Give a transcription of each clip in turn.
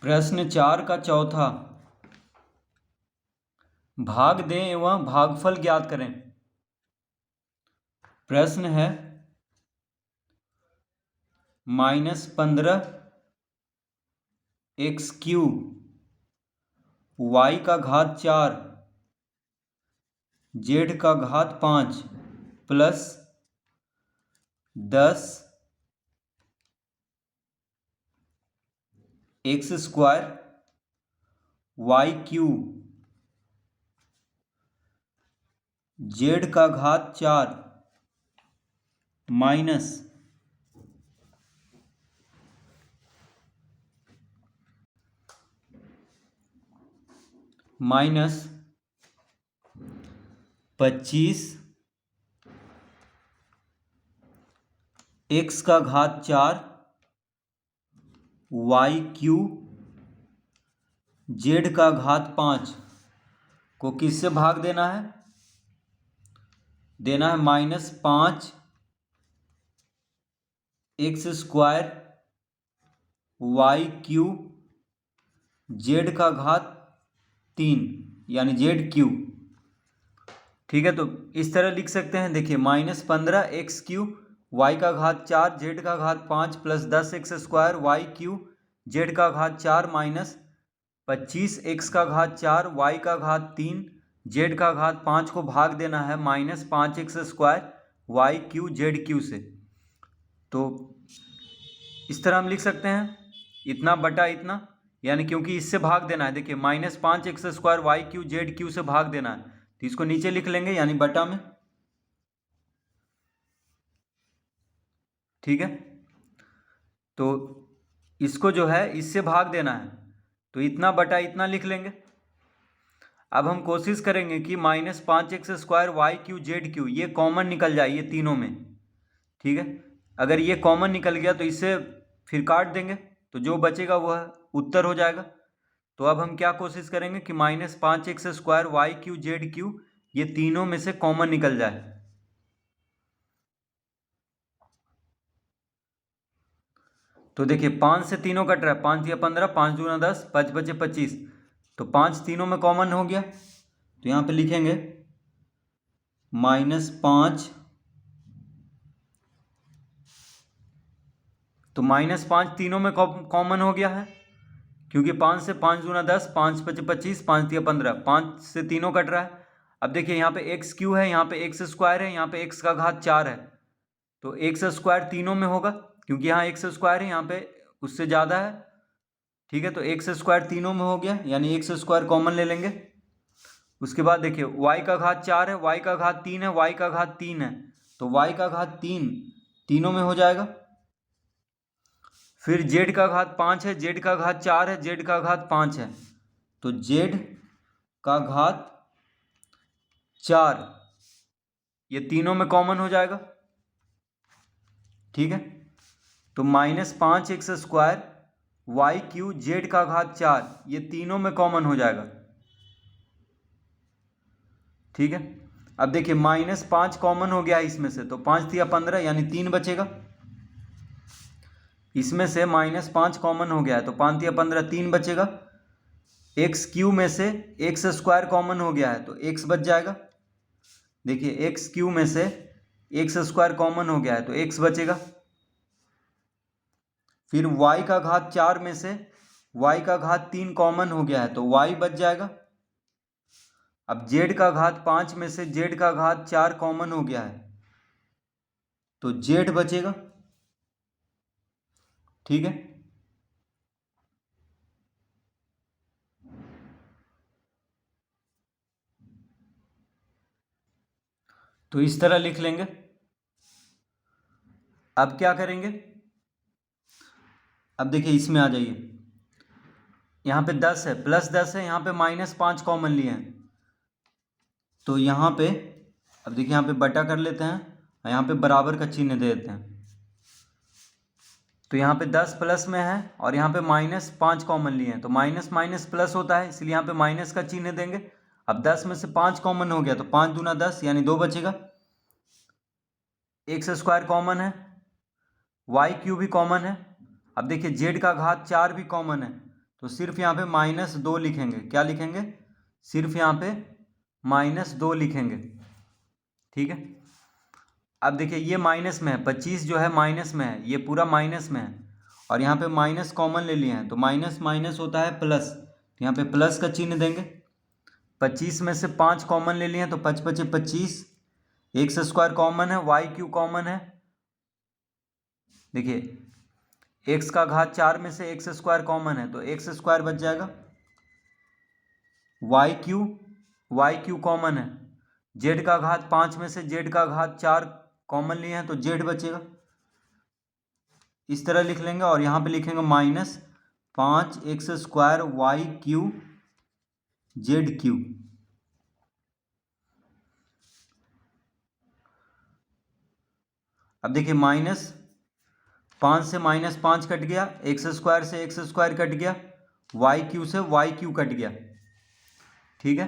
प्रश्न 4 का चौथा, भाग दें एवं भागफल ज्ञात करें। प्रश्न है -15 x³ y का घात 4 z का घात 5 प्लस 10 x² y³ z का घात 4 माइनस 25 x का घात 4 y³ z का घात 5 को किससे भाग देना है? देना है -5 x² y³ z का घात 3 यानी z³। ठीक है, तो इस तरह लिख सकते हैं। देखिए, -15 x³ y का घात 4 z का घात 5 प्लस 10 x² y³ z का घात 4 माइनस 25 x का घात 4 y का घात 3 z का घात 5 को भाग देना है -5 x² y³ z³ से। तो इस तरह हम लिख सकते हैं, इतना बटा इतना, यानी क्योंकि इससे भाग देना है। देखिए, -5 x² y³ z³ से भाग देना है, तो इसको नीचे लिख लेंगे यानी बटा में। ठीक है, तो इसको जो है इससे भाग देना है, तो इतना बटा इतना लिख लेंगे। अब हम कोशिश करेंगे कि -5 x² y³ z³ ये कॉमन निकल जाए ये तीनों में। ठीक है, अगर ये कॉमन निकल गया तो इससे फिर काट देंगे, तो जो बचेगा वह उत्तर हो जाएगा। तो अब हम क्या कोशिश करेंगे कि -5 x² y³ z³ ये तीनों में से कॉमन निकल जाए। तो देखिए, 5 से तीनों कट रहा है, 5 या 15, 5 दूना 10, 5 बचे 25, तो 5 तीनों में कॉमन हो गया। तो यहाँ पे लिखेंगे -5, तो -5 तीनों में कॉमन हो गया है, क्योंकि 5 से 5 दूना 10, 5 बचे 25, 5 या 15, 5 से तीनों कट रहा है। अब देखिए, यहाँ पे x³ है, यहाँ पे x² है, यहाँ पे x का घात 4 है, तो x² तीनों में होगा, क्योंकि यहाँ x² है, यहाँ पे उससे ज़्यादा है। ठीक है, तो x² तीनों में हो गया, यानी x² कॉमन ले लेंगे। उसके बाद देखिए, y का घात 4 है, y का घात 3 है, y का घात 3 है, तो y का घात 3 तीनों में हो जाएगा। फिर z का घात 5 है, z का घात 4 है, z का घात 5 है, तो z का घात 4 ये तीनों में कॉमन हो जाएगा। ठीक है, तो -5 x² y³ z का घात 4 ये तीनों में कॉमन हो जाएगा। ठीक है, अब देखिए, -5 कॉमन हो गया है इसमें से, तो 5 या 15 यानी 3 बचेगा। इसमें से -5 कॉमन हो गया है, तो 5 या 15 3 बचेगा। x³ में से x² कॉमन हो गया है, तो x बच जाएगा। देखिए, x³ में से x² कॉमन हो गया है, तो x बचेगा। फिर y का घात 4 में से y का घात 3 कॉमन हो गया है, तो y बच जाएगा। अब z का घात 5 में से z का घात 4 कॉमन हो गया है, तो z बचेगा। ठीक है, तो इस तरह लिख लेंगे। अब क्या करेंगे, अब देखिए, इसमें आ जाइए, यहाँ पे 10 है, +10 है, यहाँ पे -5 कॉमन लिए हैं, तो यहाँ पे अब देखिए, यहाँ पे बटा कर लेते हैं, यहाँ पे बराबर का चिन्ह दे देते हैं। तो यहाँ पे 10 प्लस में है और यहाँ पे -5 कॉमन लिए हैं, तो माइनस माइनस प्लस होता है, इसलिए यहाँ पे माइनस का चिन्ह देंगे। अब 10 में से 5 कॉमन हो गया, तो 5 दूना 10 यानी 2 बचेगा। x² कॉमन है, y³ भी कॉमन है। अब देखिए, z का घात 4 भी कॉमन है, तो सिर्फ यहाँ पे -2 लिखेंगे। क्या लिखेंगे? सिर्फ यहाँ पे -2 लिखेंगे। ठीक है, अब देखिए ये माइनस में है, 25 जो है माइनस में है, ये पूरा माइनस में है, और यहाँ पे माइनस कॉमन ले लिए हैं तो माइनस माइनस होता है प्लस, तो यहाँ पे प्लस का चिन्ह देंगे। 25 में से 5 कॉमन ले लिए हैं तो 5 5 25, एक्स स्क्वायर कॉमन है, वाई क्यू कॉमन है। देखिए एक्स का घात 4 में से एक्स स्क्वायर कॉमन है तो एक्स स्क्वायर बच जाएगा। वाई क्यू कॉमन है, जेड का घात 5 में से जेड का घात 4 कॉमन लिए हैं तो जेड बचेगा। इस तरह लिख लेंगे और यहाँ पे लिखेंगे -5 x square y q z q. अब देखिए -5 से -5 कट गया, एक्स स्क्वायर से एक्स स्क्वायर कट गया, वाई क्यू से वाई क्यू कट गया। ठीक है,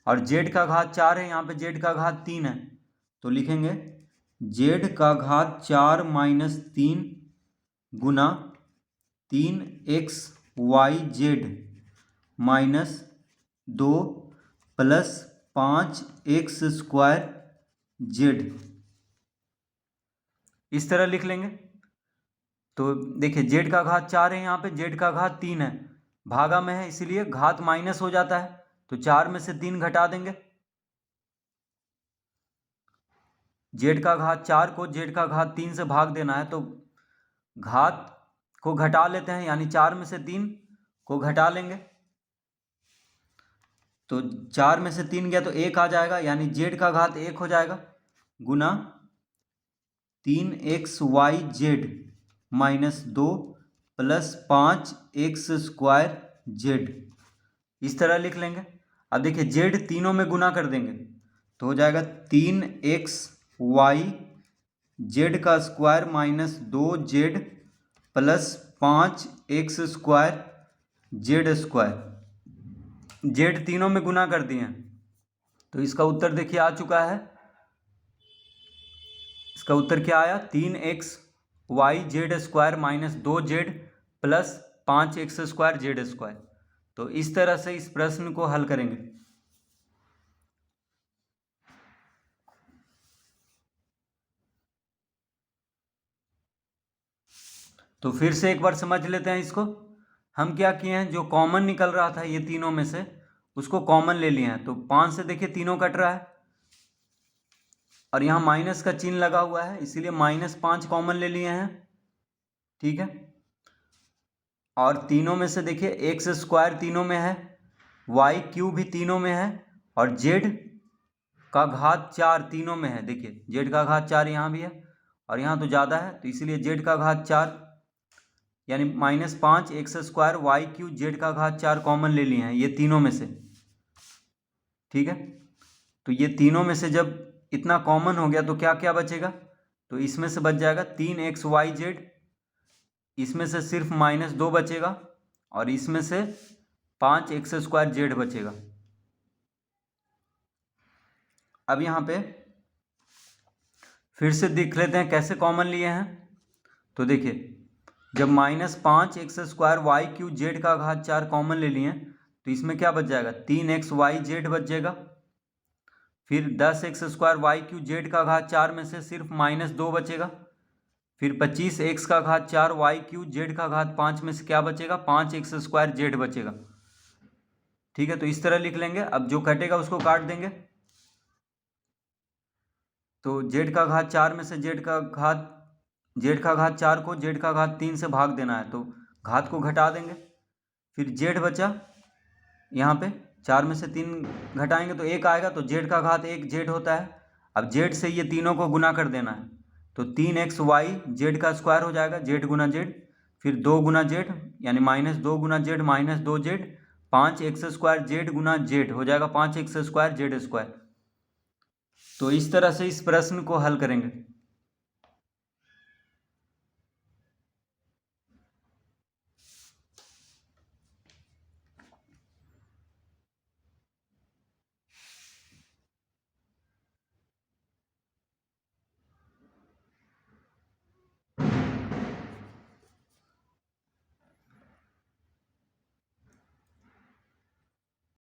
और जेड का घात 4 है, यहाँ पे जेड का घात 3 है तो लिखेंगे जेड का घात 4 - 3 गुना 3x y z -2 plus 5x square z. इस तरह लिख लेंगे। तो देखिए जेड का घात 4 है, यहाँ पे जेड का घात 3 है, भागा में है इसीलिए घात माइनस हो जाता है, तो 4 में से 3 घटा देंगे। जेड का घात 4 को जेड का घात 3 से भाग देना है तो घात को घटा लेते हैं, यानी 4 में से 3 को घटा लेंगे तो 4 में से 3 गया तो 1 आ जाएगा, यानी जेड का घात 1 हो जाएगा गुना 3x y z -2 plus 5x square z. इस तरह लिख लेंगे। अब देखिए जेड तीनों में गुना कर देंगे तो हो जाएगा 3x वाई जेड का square -2 z plus 5x square z square. Z तीनों में गुना कर दिए तो इसका उत्तर देखिए आ चुका है। इसका उत्तर क्या आया? 3x y z square -2 z plus 5x square z square. तो इस तरह से इस प्रश्न को हल करेंगे। तो फिर से एक बार समझ लेते हैं इसको। हम क्या किए हैं, जो कॉमन निकल रहा था ये तीनों में से उसको कॉमन ले लिए हैं, तो 5 से देखिए तीनों कट रहा है और यहाँ माइनस का चिन्ह लगा हुआ है इसीलिए -5 कॉमन ले लिए हैं। ठीक है, और तीनों में से देखिए एक्स स्क्वायर तीनों में है, वाई क्यू भी तीनों में है, और जेड का घात 4 तीनों में है। देखिए जेड का घात 4 यहाँ भी है और यहाँ तो ज़्यादा है तो इसीलिए जेड का घात 4 यानी -5 x square y q z का घात 4 कॉमन ले लिए हैं ये तीनों में से। ठीक है, तो ये तीनों में से जब इतना कॉमन हो गया तो क्या क्या बचेगा, तो इसमें से बच जाएगा 3x वाई जेड, इसमें से सिर्फ -2 बचेगा और इसमें से 5x स्क्वायर जेड बचेगा। अब यहाँ पे फिर से देख लेते हैं कैसे कॉमन लिए हैं। तो देखिए जब -5 x square y q z का घात 4 कॉमन ले लिए तो इसमें क्या बच जाएगा, 3x वाई जेड बच जाएगा। फिर 10x square y q z का घात 4 में से सिर्फ -2 बचेगा। फिर 25x का घात 4 वाई क्यू जेड का घात 5 में से क्या बचेगा, 5x स्क्वायर जेड बचेगा। ठीक है, तो इस तरह लिख लेंगे। अब जो कटेगा उसको काट देंगे। तो जेड का घात 4 में से जेड का घात 4 को जेड का घात 3 से भाग देना है तो घात को घटा देंगे। फिर जेड बचा, यहाँ पे 4 में से 3 घटाएंगे तो 1 आएगा, तो जेड का घात 1 जेड होता है। अब जेड से ये तीनों को गुना कर देना है तो 3x वाई जेड का स्क्वायर हो जाएगा, जेड गुना जेड, फिर 2 गुना जेड यानी -2 गुना Z -2 Z, 5x square Z गुना जेड हो जाएगा 5x स्क्वायर जेड स्क्वायर। तो इस तरह से इस प्रश्न को हल करेंगे।